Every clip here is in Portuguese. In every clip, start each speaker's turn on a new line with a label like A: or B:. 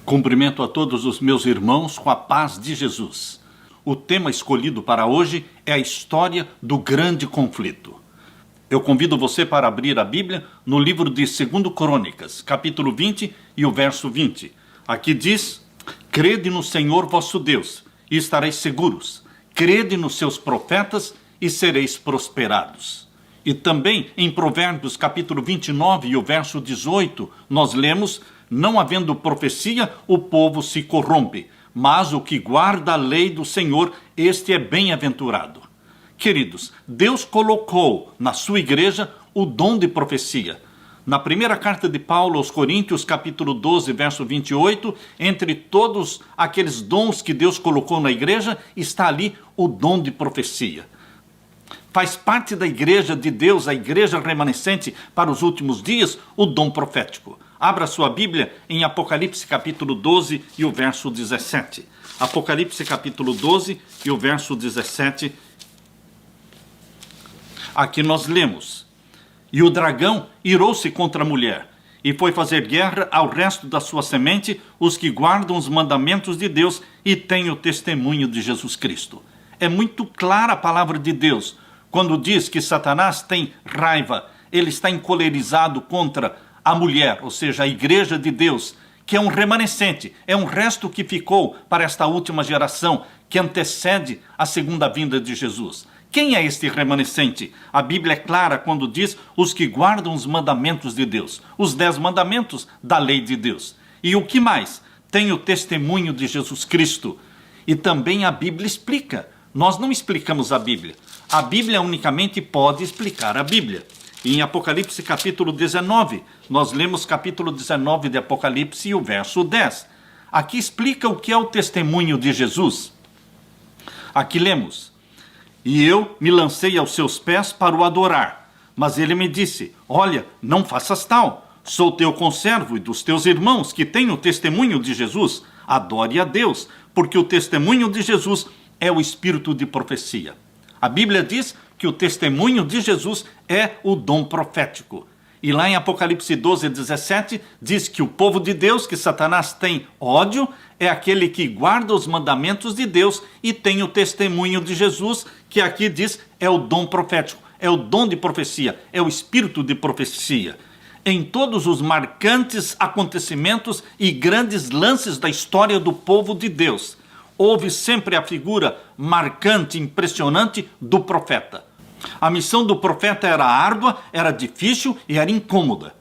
A: Cumprimento a todos os meus irmãos com a paz de Jesus. O tema escolhido para hoje é a história do grande conflito. Eu convido você para abrir a Bíblia no livro de 2 Crônicas, capítulo 20 e o verso 20. Aqui diz: crede no Senhor vosso Deus e estareis seguros. Crede nos seus profetas e sereis prosperados. E também em Provérbios capítulo 29 e o verso 18, nós lemos: não havendo profecia, o povo se corrompe, mas o que guarda a lei do Senhor, este é bem-aventurado. Queridos, Deus colocou na sua igreja o dom de profecia. Na primeira carta de Paulo aos Coríntios, capítulo 12, verso 28, entre todos aqueles dons que Deus colocou na igreja, está ali o dom de profecia. Faz parte da igreja de Deus, a igreja remanescente para os últimos dias, o dom profético. Abra sua Bíblia em Apocalipse capítulo 12 e o verso 17. Apocalipse capítulo 12 e o verso 17. Aqui nós lemos: e o dragão irou-se contra a mulher, e foi fazer guerra ao resto da sua semente, os que guardam os mandamentos de Deus e têm o testemunho de Jesus Cristo. É muito clara a palavra de Deus quando diz que Satanás tem raiva, ele está encolerizado contra a mulher, ou seja, a igreja de Deus, que é um remanescente, é um resto que ficou para esta última geração, que antecede a segunda vinda de Jesus. Quem é este remanescente? A Bíblia é clara quando diz os que guardam os mandamentos de Deus, os 10 mandamentos da lei de Deus. E o que mais? Tem o testemunho de Jesus Cristo. E também a Bíblia explica. Nós não explicamos a Bíblia. A Bíblia unicamente pode explicar a Bíblia. E em Apocalipse capítulo 19, nós lemos capítulo 19 de Apocalipse e o verso 10. Aqui explica o que é o testemunho de Jesus. Aqui lemos: e eu me lancei aos seus pés para o adorar. Mas ele me disse: olha, não faças tal. Sou teu conservo e dos teus irmãos que têm o testemunho de Jesus. Adore a Deus, porque o testemunho de Jesus é o espírito de profecia. A Bíblia diz que o testemunho de Jesus é o dom profético. E lá em Apocalipse 12, 17, diz que o povo de Deus, que Satanás tem ódio, é aquele que guarda os mandamentos de Deus e tem o testemunho de Jesus, que aqui diz é o dom profético, é o dom de profecia, é o espírito de profecia. Em todos os marcantes acontecimentos e grandes lances da história do povo de Deus, houve sempre a figura marcante, impressionante do profeta. A missão do profeta era árdua, era difícil e era incômoda.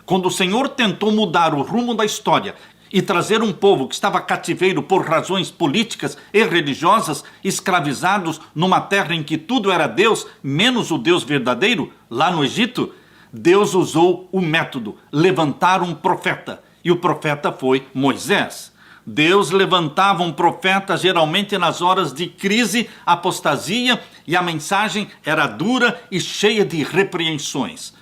A: Quando o Senhor tentou mudar o rumo da história e trazer um povo que estava cativeiro por razões políticas e religiosas, escravizados numa terra em que tudo era Deus, menos o Deus verdadeiro, lá no Egito, Deus usou o método, levantar um profeta. E o profeta foi Moisés. Deus levantava um profeta geralmente nas horas de crise, apostasia, e a mensagem era dura e cheia de repreensões.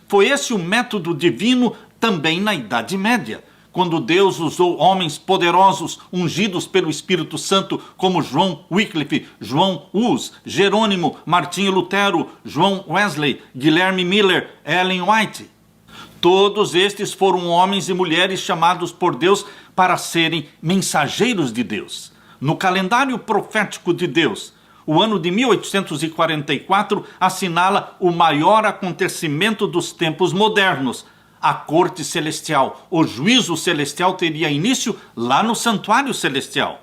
A: Foi esse o método divino também na Idade Média, quando Deus usou homens poderosos, ungidos pelo Espírito Santo, como João Wycliffe, João Hus, Jerônimo, Martinho Lutero, João Wesley, Guilherme Miller, Ellen White. Todos estes foram homens e mulheres chamados por Deus para serem mensageiros de Deus. No calendário profético de Deus, o ano de 1844 assinala o maior acontecimento dos tempos modernos, a corte celestial. O juízo celestial teria início lá no santuário celestial.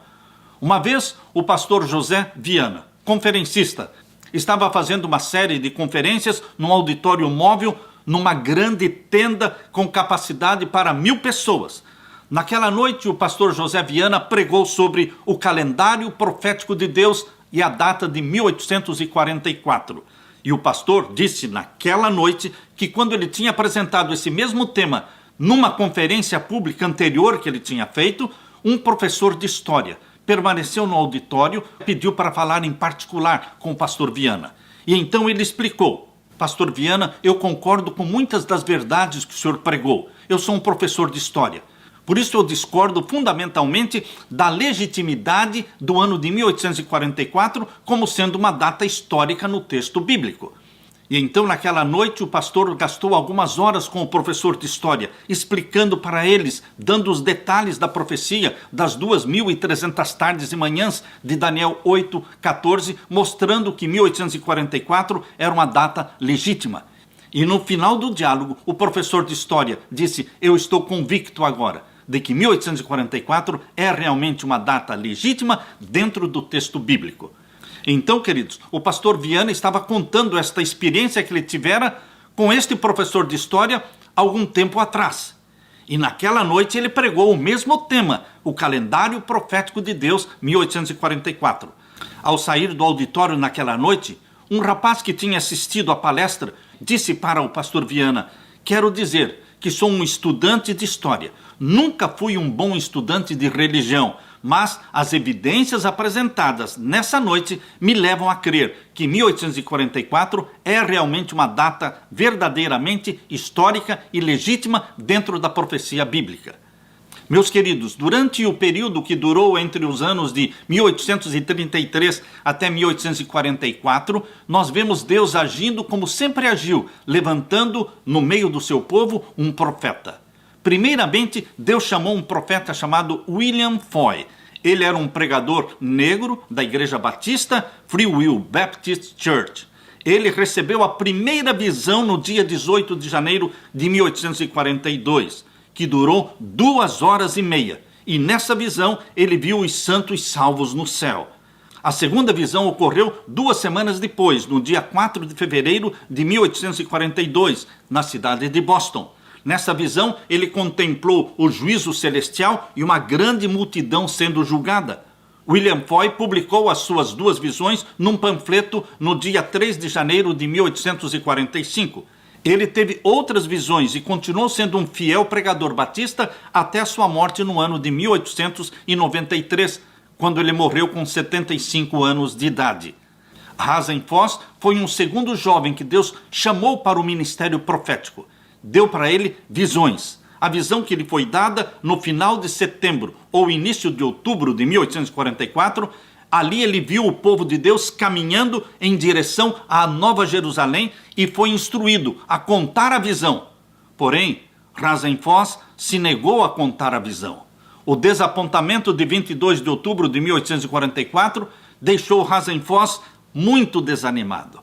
A: Uma vez, o pastor José Viana, conferencista, estava fazendo uma série de conferências num auditório móvel, numa grande tenda com capacidade para 1000 pessoas. Naquela noite, o pastor José Viana pregou sobre o calendário profético de Deus e a data de 1844. E o pastor disse naquela noite que quando ele tinha apresentado esse mesmo tema numa conferência pública anterior que ele tinha feito, um professor de história permaneceu no auditório e pediu para falar em particular com o pastor Viana. E então ele explicou: pastor Viana, eu concordo com muitas das verdades que o senhor pregou. Eu sou um professor de história. Por isso eu discordo fundamentalmente da legitimidade do ano de 1844 como sendo uma data histórica no texto bíblico. E então, naquela noite, o pastor gastou algumas horas com o professor de história, explicando para eles, dando os detalhes da profecia das 2.300 tardes e manhãs de Daniel 8:14, mostrando que 1844 era uma data legítima. E no final do diálogo, o professor de história disse: eu estou convicto agora de que 1844 é realmente uma data legítima dentro do texto bíblico. Então, queridos, o pastor Viana estava contando esta experiência que ele tivera com este professor de história algum tempo atrás. E naquela noite ele pregou o mesmo tema, o calendário profético de Deus, 1844. Ao sair do auditório naquela noite, um rapaz que tinha assistido à palestra disse para o pastor Viana: quero dizer que sou um estudante de história. Nunca fui um bom estudante de religião, mas as evidências apresentadas nessa noite me levam a crer que 1844 é realmente uma data verdadeiramente histórica e legítima dentro da profecia bíblica. Meus queridos, durante o período que durou entre os anos de 1833 até 1844, nós vemos Deus agindo como sempre agiu, levantando no meio do seu povo um profeta. Primeiramente, Deus chamou um profeta chamado William Foy. Ele era um pregador negro da Igreja Batista Free Will Baptist Church. Ele recebeu a primeira visão no dia 18 de janeiro de 1842, que durou 2 horas e meia. E nessa visão, ele viu os santos salvos no céu. A segunda visão ocorreu 2 semanas depois, no dia 4 de fevereiro de 1842, na cidade de Boston. Nessa visão, ele contemplou o juízo celestial e uma grande multidão sendo julgada. William Foy publicou as suas 2 visões num panfleto no dia 3 de janeiro de 1845. Ele teve outras visões e continuou sendo um fiel pregador batista até a sua morte no ano de 1893, quando ele morreu com 75 anos de idade. Hazen Foss foi um segundo jovem que Deus chamou para o ministério profético. Deu para ele visões. A visão que lhe foi dada no final de setembro ou início de outubro de 1844, ali ele viu o povo de Deus caminhando em direção à Nova Jerusalém e foi instruído a contar a visão. Porém, Hazen Foss se negou a contar a visão. O desapontamento de 22 de outubro de 1844 deixou Hazen Foss muito desanimado.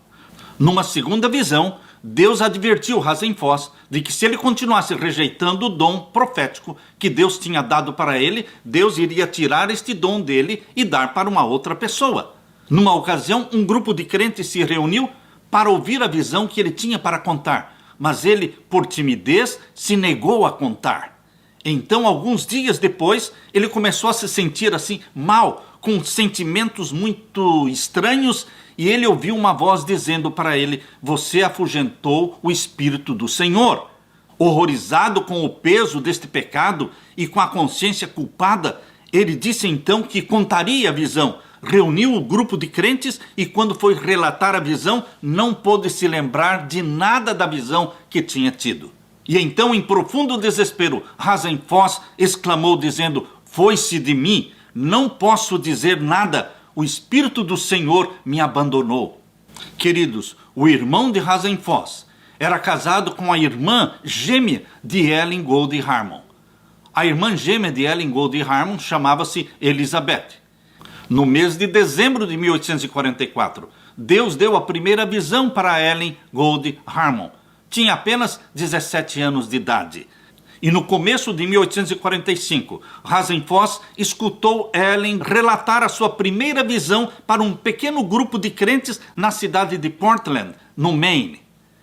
A: Numa segunda visão, Deus advertiu Hazen Foss de que se ele continuasse rejeitando o dom profético que Deus tinha dado para ele, Deus iria tirar este dom dele e dar para uma outra pessoa. Numa ocasião, um grupo de crentes se reuniu para ouvir a visão que ele tinha para contar, mas ele, por timidez, se negou a contar. Então, alguns dias depois, ele começou a se sentir assim, mal, com sentimentos muito estranhos, e ele ouviu uma voz dizendo para ele: você afugentou o Espírito do Senhor. Horrorizado com o peso deste pecado e com a consciência culpada, ele disse então que contaria a visão. Reuniu o grupo de crentes e quando foi relatar a visão, não pôde se lembrar de nada da visão que tinha tido. E então, em profundo desespero, Hazen Foss exclamou dizendo: foi-se de mim, não posso dizer nada, o Espírito do Senhor me abandonou. Queridos, o irmão de Hazen Foss era casado com a irmã gêmea de Ellen Goldie Harmon. A irmã gêmea de Ellen Goldie Harmon chamava-se Elizabeth. No mês de dezembro de 1844, Deus deu a primeira visão para Ellen Goldie Harmon. Tinha apenas 17 anos de idade. E no começo de 1845, Hazen Foss escutou Ellen relatar a sua primeira visão para um pequeno grupo de crentes na cidade de Portland, no Maine.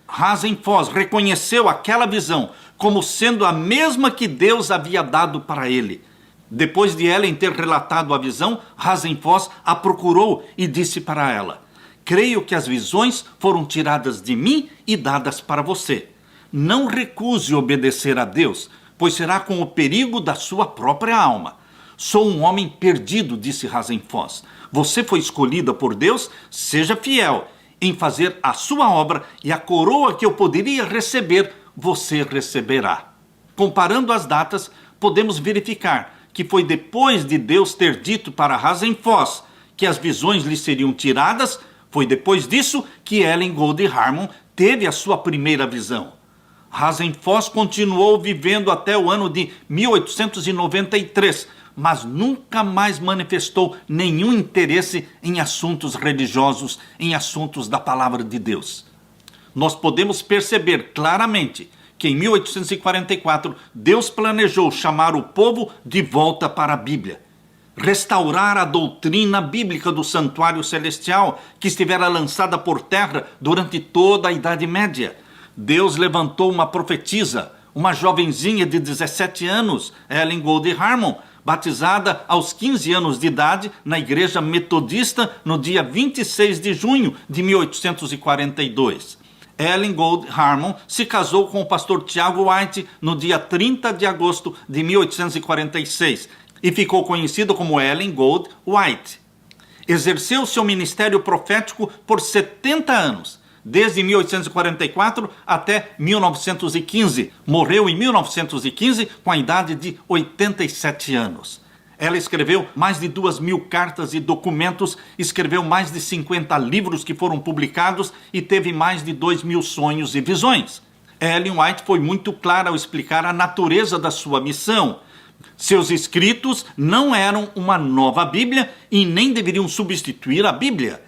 A: Hazen Foss reconheceu aquela visão como sendo a mesma que Deus havia dado para ele. Depois de Ellen ter relatado a visão, Hazen Foss a procurou e disse para ela: creio que as visões foram tiradas de mim e dadas para você. Não recuse obedecer a Deus, pois será com o perigo da sua própria alma. Sou um homem perdido, disse Hazen Foss. Você foi escolhida por Deus, seja fiel em fazer a sua obra e a coroa que eu poderia receber, você receberá. Comparando as datas, podemos verificar que foi depois de Deus ter dito para Hazen Foss que as visões lhe seriam tiradas, foi depois disso que Ellen Goldie Harmon teve a sua primeira visão. Hasen-Foss continuou vivendo até o ano de 1893, mas nunca mais manifestou nenhum interesse em assuntos religiosos, em assuntos da palavra de Deus. Nós podemos perceber claramente que em 1844 Deus planejou chamar o povo de volta para a Bíblia, restaurar a doutrina bíblica do santuário celestial que estivera lançada por terra durante toda a Idade Média. Deus levantou uma profetisa, uma jovenzinha de 17 anos, Ellen Gold Harmon, batizada aos 15 anos de idade na igreja metodista no dia 26 de junho de 1842. Ellen Gold Harmon se casou com o pastor Tiago White no dia 30 de agosto de 1846 e ficou conhecido como Ellen Gold White. Exerceu seu ministério profético por 70 anos, desde 1844 até 1915. Morreu em 1915 com a idade de 87 anos. Ela escreveu mais de 2.000 cartas e documentos, escreveu mais de 50 livros que foram publicados e teve mais de 2.000 sonhos e visões. Ellen White foi muito clara ao explicar a natureza da sua missão. Seus escritos não eram uma nova Bíblia e nem deveriam substituir a Bíblia.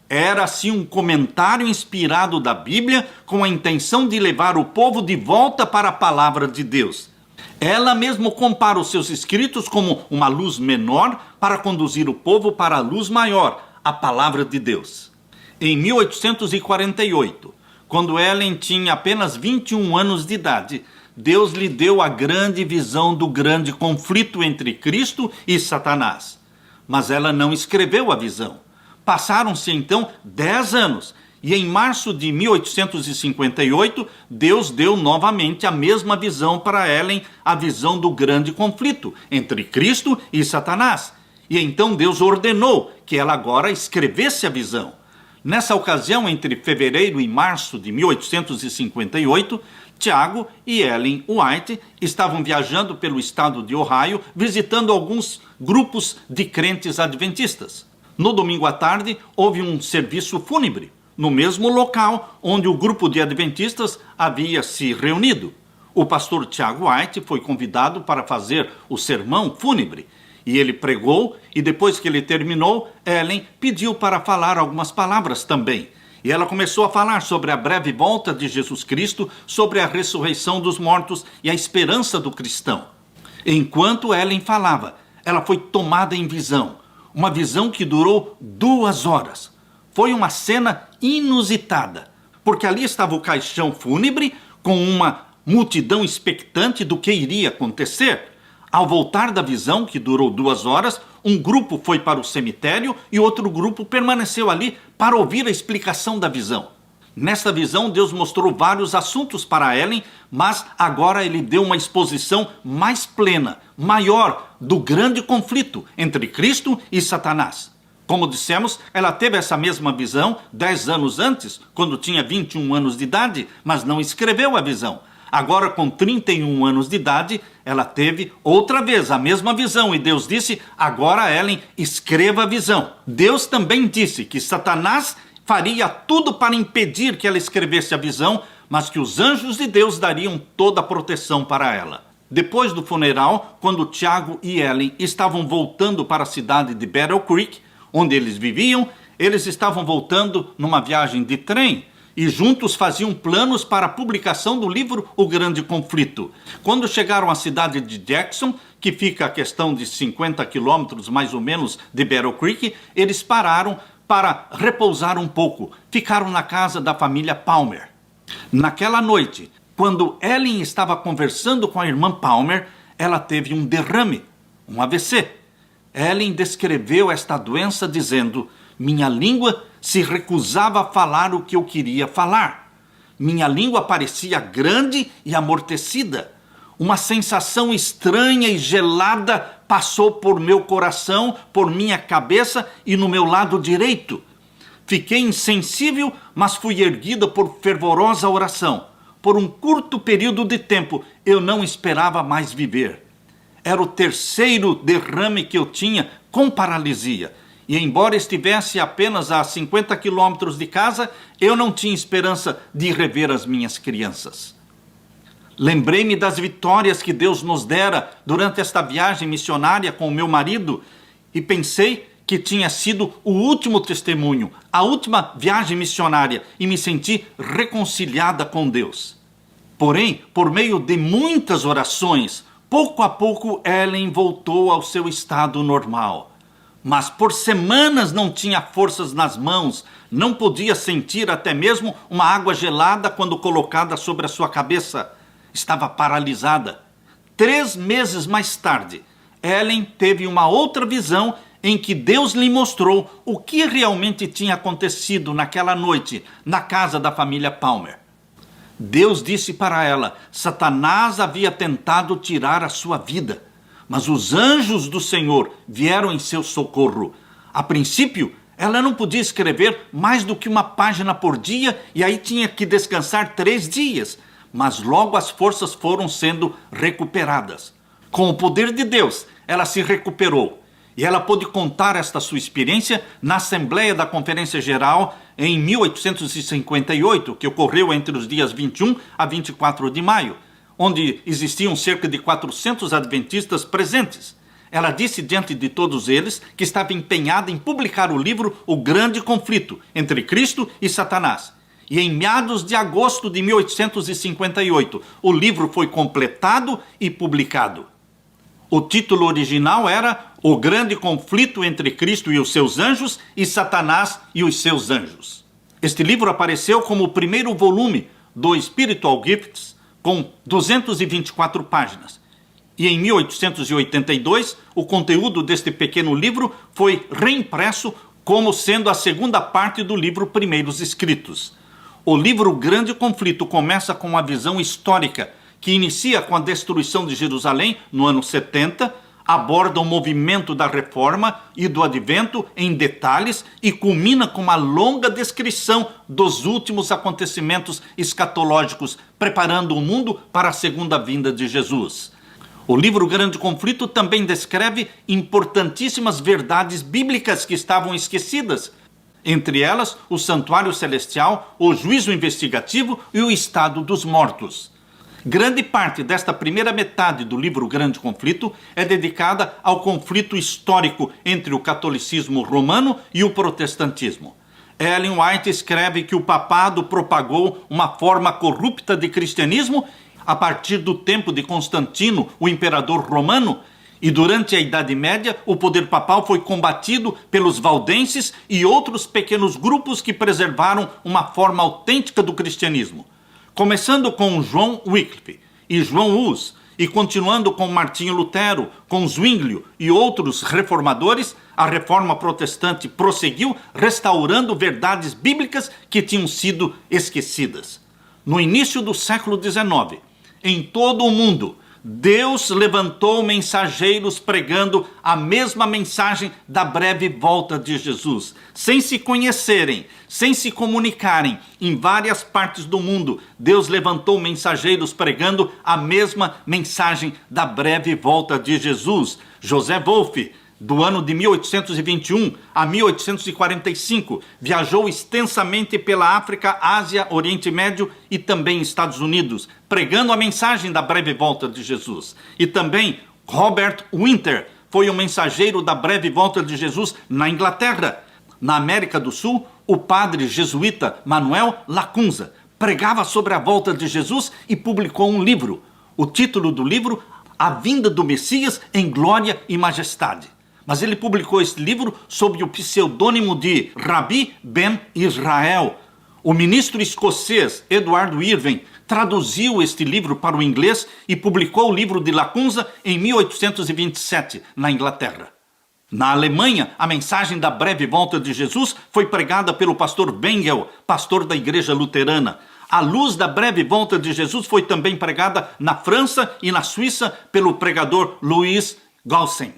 A: Era, assim, um comentário inspirado da Bíblia com a intenção de levar o povo de volta para a palavra de Deus. Ela mesmo compara os seus escritos como uma luz menor para conduzir o povo para a luz maior, a palavra de Deus. Em 1848, quando Ellen tinha apenas 21 anos de idade, Deus lhe deu a grande visão do grande conflito entre Cristo e Satanás. Mas ela não escreveu a visão. Passaram-se então 10 anos e em março de 1858, Deus deu novamente a mesma visão para Ellen, a visão do grande conflito entre Cristo e Satanás. E então Deus ordenou que ela agora escrevesse a visão. Nessa ocasião, entre fevereiro e março de 1858, Tiago e Ellen White estavam viajando pelo estado de Ohio, visitando alguns grupos de crentes adventistas. No domingo à tarde, houve um serviço fúnebre, no mesmo local onde o grupo de adventistas havia se reunido. O pastor Tiago White foi convidado para fazer o sermão fúnebre, e ele pregou, e depois que ele terminou, Ellen pediu para falar algumas palavras também. E ela começou a falar sobre a breve volta de Jesus Cristo, sobre a ressurreição dos mortos e a esperança do cristão. Enquanto Ellen falava, ela foi tomada em visão. Uma visão que durou 2 horas. Foi uma cena inusitada, porque ali estava o caixão fúnebre com uma multidão expectante do que iria acontecer. Ao voltar da visão, que durou 2 horas, um grupo foi para o cemitério e outro grupo permaneceu ali para ouvir a explicação da visão. Nesta visão, Deus mostrou vários assuntos para Ellen, mas agora ele deu uma exposição mais plena, maior, do grande conflito entre Cristo e Satanás. Como dissemos, ela teve essa mesma visão 10 anos antes, quando tinha 21 anos de idade, mas não escreveu a visão. Agora, com 31 anos de idade, ela teve outra vez a mesma visão e Deus disse, agora Ellen, escreva a visão. Deus também disse que Satanás faria tudo para impedir que ela escrevesse a visão, mas que os anjos de Deus dariam toda a proteção para ela. Depois do funeral, quando Tiago e Ellen estavam voltando para a cidade de Battle Creek, onde eles viviam, eles estavam voltando numa viagem de trem e juntos faziam planos para a publicação do livro O Grande Conflito. Quando chegaram à cidade de Jackson, que fica a questão de 50 quilômetros mais ou menos de Battle Creek, eles pararam para repousar um pouco. Ficaram na casa da família Palmer. Naquela noite, quando Ellen estava conversando com a irmã Palmer, ela teve um derrame, um AVC. Ellen descreveu esta doença dizendo, minha língua se recusava a falar o que eu queria falar. Minha língua parecia grande e amortecida. Uma sensação estranha e gelada passou por meu coração, por minha cabeça e no meu lado direito. Fiquei insensível, mas fui erguida por fervorosa oração. Por um curto período de tempo, eu não esperava mais viver. Era o 3º derrame que eu tinha com paralisia. E embora estivesse apenas a 50 quilômetros de casa, eu não tinha esperança de rever as minhas crianças. Lembrei-me das vitórias que Deus nos dera durante esta viagem missionária com o meu marido e pensei que tinha sido o último testemunho, a última viagem missionária, e me senti reconciliada com Deus. Porém, por meio de muitas orações, pouco a pouco Ellen voltou ao seu estado normal. Mas por semanas não tinha forças nas mãos, não podia sentir até mesmo uma água gelada quando colocada sobre a sua cabeça. Estava paralisada. 3 meses mais tarde, Ellen teve uma outra visão em que Deus lhe mostrou o que realmente tinha acontecido naquela noite na casa da família Palmer. Deus disse para ela: Satanás havia tentado tirar a sua vida, mas os anjos do Senhor vieram em seu socorro. A princípio, ela não podia escrever mais do que uma página por dia e aí tinha que descansar 3 dias. Mas logo as forças foram sendo recuperadas. Com o poder de Deus, ela se recuperou. E ela pôde contar esta sua experiência na Assembleia da Conferência Geral em 1858, que ocorreu entre os dias 21 a 24 de maio, onde existiam cerca de 400 adventistas presentes. Ela disse diante de todos eles que estava empenhada em publicar o livro O Grande Conflito entre Cristo e Satanás. E em meados de agosto de 1858, o livro foi completado e publicado. O título original era O Grande Conflito entre Cristo e os seus anjos e Satanás e os seus anjos. Este livro apareceu como o primeiro volume do Spiritual Gifts, com 224 páginas. E em 1882, o conteúdo deste pequeno livro foi reimpresso como sendo a segunda parte do livro Primeiros Escritos. O livro Grande Conflito começa com uma visão histórica que inicia com a destruição de Jerusalém no ano 70, aborda o movimento da Reforma e do Advento em detalhes e culmina com uma longa descrição dos últimos acontecimentos escatológicos, preparando o mundo para a segunda vinda de Jesus. O livro Grande Conflito também descreve importantíssimas verdades bíblicas que estavam esquecidas, entre elas o santuário celestial, o juízo investigativo e o estado dos mortos. Grande parte desta primeira metade do livro Grande Conflito é dedicada ao conflito histórico entre o catolicismo romano e o protestantismo. Ellen White escreve que o papado propagou uma forma corrupta de cristianismo a partir do tempo de Constantino, o imperador romano, e durante a Idade Média o poder papal foi combatido pelos valdenses e outros pequenos grupos que preservaram uma forma autêntica do cristianismo. Começando com João Wycliffe e João Hus, e continuando com Martinho Lutero, com Zwinglio e outros reformadores, a reforma protestante prosseguiu, restaurando verdades bíblicas que tinham sido esquecidas. No início do século XIX, em todo o mundo, Deus levantou mensageiros pregando a mesma mensagem da breve volta de Jesus. Sem se conhecerem, sem se comunicarem, em várias partes do mundo, Deus levantou mensageiros pregando a mesma mensagem da breve volta de Jesus. José Wolff, do ano de 1821 a 1845, viajou extensamente pela África, Ásia, Oriente Médio e também Estados Unidos, pregando a mensagem da breve volta de Jesus. E também Robert Winter foi o mensageiro da breve volta de Jesus na Inglaterra. Na América do Sul, o padre jesuíta Manuel Lacunza pregava sobre a volta de Jesus e publicou um livro. O título do livro, A Vinda do Messias em Glória e Majestade. Mas ele publicou este livro sob o pseudônimo de Rabi Ben Israel. O ministro escocês Edward Irving traduziu este livro para o inglês e publicou o livro de Lacunza em 1827, na Inglaterra. Na Alemanha, a mensagem da breve volta de Jesus foi pregada pelo pastor Bengel, pastor da igreja luterana. A luz da breve volta de Jesus foi também pregada na França e na Suíça pelo pregador Louis Galsen.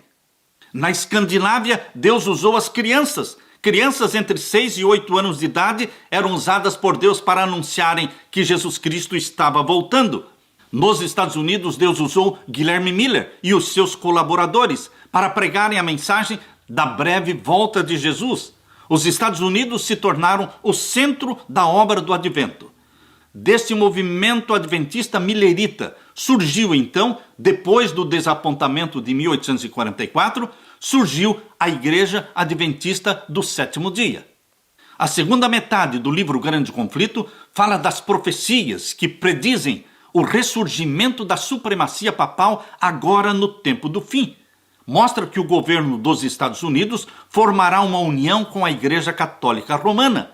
A: Na Escandinávia, Deus usou as crianças. Crianças entre 6 e 8 anos de idade eram usadas por Deus para anunciarem que Jesus Cristo estava voltando. Nos Estados Unidos, Deus usou Guilherme Miller e os seus colaboradores para pregarem a mensagem da breve volta de Jesus, os Estados Unidos se tornaram o centro da obra do Advento. Deste movimento adventista milerita surgiu então, depois do desapontamento de 1844, surgiu a Igreja Adventista do Sétimo Dia. A segunda metade do livro Grande Conflito fala das profecias que predizem o ressurgimento da supremacia papal agora no tempo do fim. Mostra que o governo dos Estados Unidos formará uma união com a Igreja Católica Romana,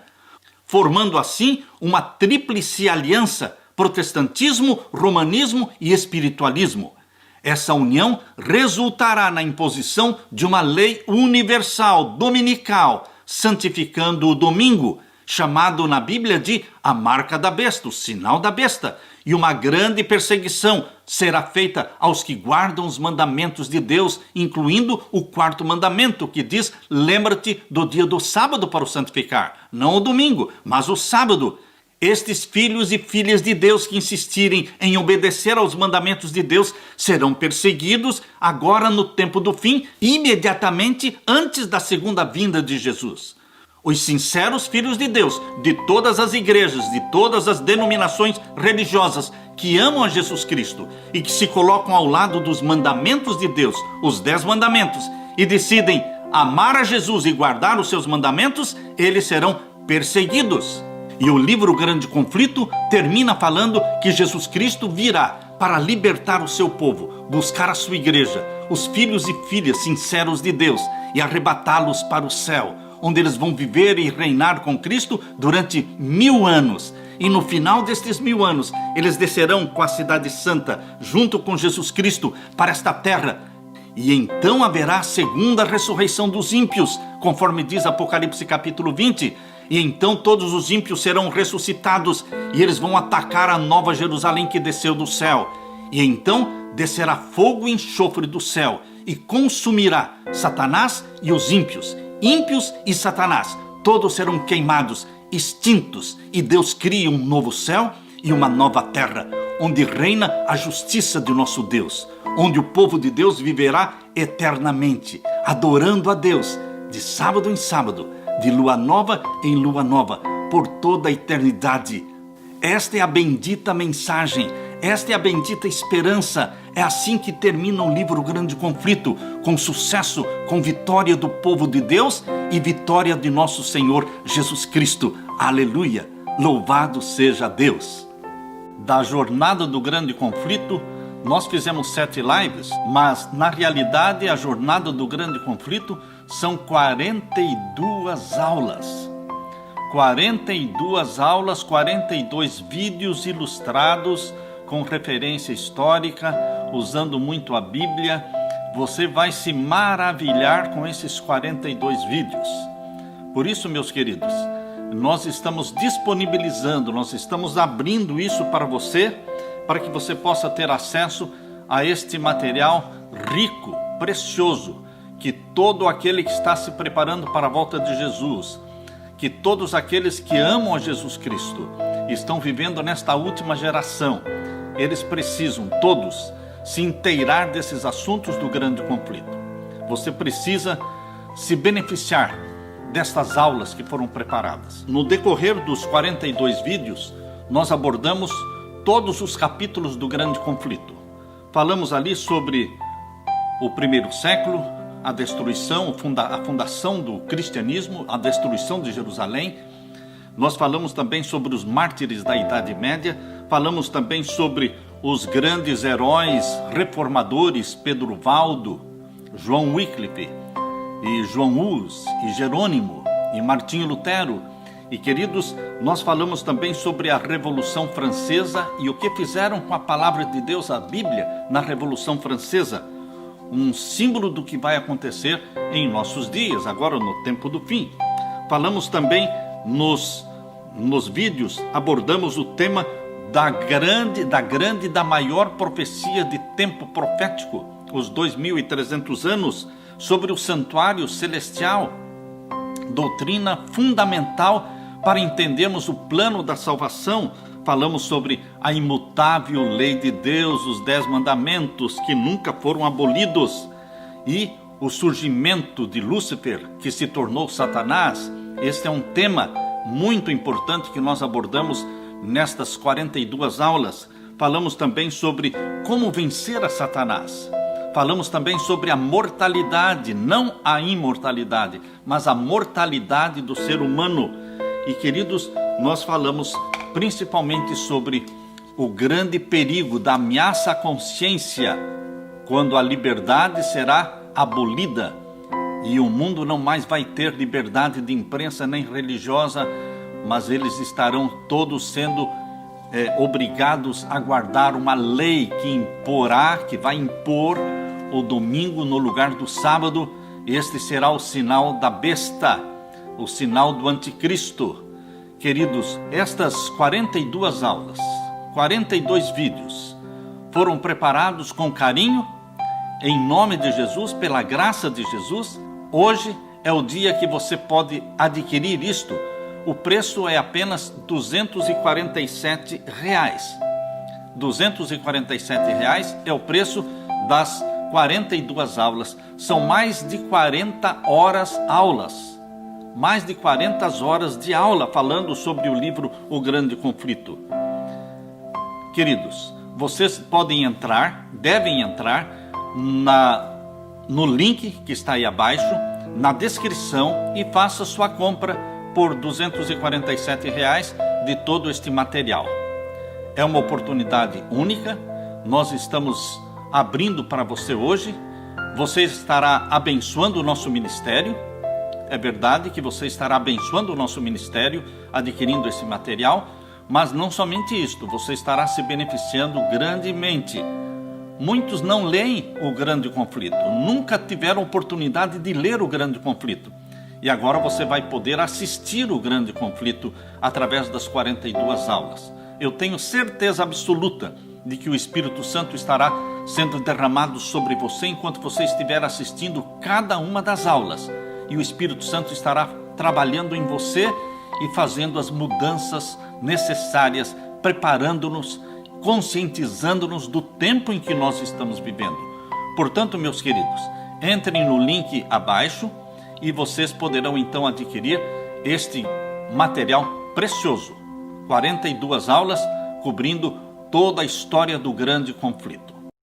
A: formando assim uma tríplice aliança: protestantismo, romanismo e espiritualismo. Essa união resultará na imposição de uma lei universal dominical, santificando o domingo, chamado na Bíblia de a marca da besta, o sinal da besta, e uma grande perseguição será feita aos que guardam os mandamentos de Deus, incluindo o quarto mandamento, que diz: lembra-te do dia do sábado para o santificar, não o domingo, mas o sábado. Estes filhos e filhas de Deus que insistirem em obedecer aos mandamentos de Deus serão perseguidos agora no tempo do fim, imediatamente antes da segunda vinda de Jesus. Os sinceros filhos de Deus, de todas as igrejas, de todas as denominações religiosas que amam a Jesus Cristo e que se colocam ao lado dos mandamentos de Deus, os 10 mandamentos, e decidem amar a Jesus e guardar os seus mandamentos, eles serão perseguidos. E o livro Grande Conflito termina falando que Jesus Cristo virá para libertar o seu povo, buscar a sua igreja, os filhos e filhas sinceros de Deus, e arrebatá-los para o céu, onde eles vão viver e reinar com Cristo durante 1000 anos. E no final destes 1000 anos, eles descerão com a cidade santa, junto com Jesus Cristo, para esta terra. E então haverá a segunda ressurreição dos ímpios, conforme diz Apocalipse capítulo 20. E então todos os ímpios serão ressuscitados, e eles vão atacar a nova Jerusalém que desceu do céu. E então descerá fogo e enxofre do céu, e consumirá Satanás e os ímpios. Ímpios e Satanás, todos serão queimados, extintos, e Deus cria um novo céu e uma nova terra, onde reina a justiça de nosso Deus, onde o povo de Deus viverá eternamente, adorando a Deus, de sábado em sábado, de lua nova em lua nova, por toda a eternidade. Esta é a bendita mensagem, esta é a bendita esperança. É assim que termina o livro Grande Conflito, com sucesso, com vitória do povo de Deus e vitória de nosso Senhor Jesus Cristo. Aleluia! Louvado seja Deus! Da jornada do Grande Conflito, nós fizemos 7 lives, mas na realidade a jornada do Grande Conflito são 42 aulas. 42 aulas, 42 vídeos ilustrados com referência histórica, usando muito a Bíblia. Você vai se maravilhar com esses 42 vídeos. Por isso, meus queridos, nós estamos disponibilizando, nós estamos abrindo isso para você, para que você possa ter acesso a este material rico, precioso, que todo aquele que está se preparando para a volta de Jesus, que todos aqueles que amam a Jesus Cristo, estão vivendo nesta última geração, eles precisam todos se inteirar desses assuntos do Grande Conflito. Você precisa se beneficiar destas aulas que foram preparadas. No decorrer dos 42 vídeos, nós abordamos todos os capítulos do Grande Conflito. Falamos ali sobre o primeiro século, a destruição, a fundação do cristianismo, a destruição de Jerusalém. Nós falamos também sobre os mártires da Idade Média, falamos também sobre os grandes heróis reformadores, Pedro Valdo, João Wycliffe, e João Hus, e Jerônimo, e Martinho Lutero. E queridos, nós falamos também sobre a Revolução Francesa e o que fizeram com a palavra de Deus, a Bíblia, na Revolução Francesa. Um símbolo do que vai acontecer em nossos dias, agora no tempo do fim. Falamos também nos vídeos, abordamos o tema da maior profecia de tempo profético, os 2.300 anos, sobre o santuário celestial, doutrina fundamental para entendermos o plano da salvação. Falamos sobre a imutável lei de Deus, os 10 mandamentos que nunca foram abolidos, e o surgimento de Lúcifer, que se tornou Satanás. Este é um tema muito importante que nós abordamos nestas 42 aulas. Falamos também sobre como vencer a Satanás. Falamos também sobre a mortalidade, não a imortalidade, mas a mortalidade do ser humano. E, queridos, nós falamos principalmente sobre o grande perigo da ameaça à consciência, quando a liberdade será abolida e o mundo não mais vai ter liberdade de imprensa nem religiosa, mas eles estarão todos sendo obrigados a guardar uma lei que vai impor o domingo no lugar do sábado. Este será o sinal da besta, o sinal do anticristo. Queridos, estas 42 aulas, 42 vídeos, foram preparados com carinho, em nome de Jesus, pela graça de Jesus. Hoje é o dia que você pode adquirir isto. O preço é apenas R$ 247. R$ 247 é o preço das 42 aulas. São mais de 40 horas aulas. Mais de 40 horas de aula falando sobre o livro O Grande Conflito. Queridos, vocês devem entrar no link que está aí abaixo, na descrição, e faça sua compra por R$ 247 de todo este material. É uma oportunidade única, nós estamos abrindo para você hoje. Você estará abençoando o nosso ministério. É verdade que você estará abençoando o nosso ministério adquirindo esse material, mas não somente isto, você estará se beneficiando grandemente. Muitos não leem o Grande Conflito, nunca tiveram oportunidade de ler o Grande Conflito. E agora você vai poder assistir o Grande Conflito através das 42 aulas. Eu tenho certeza absoluta de que o Espírito Santo estará sendo derramado sobre você enquanto você estiver assistindo cada uma das aulas. E o Espírito Santo estará trabalhando em você e fazendo as mudanças necessárias, preparando-nos, conscientizando-nos do tempo em que nós estamos vivendo. Portanto, meus queridos, entrem no link abaixo e vocês poderão então adquirir este material precioso. 42 aulas cobrindo toda a história do Grande Conflito.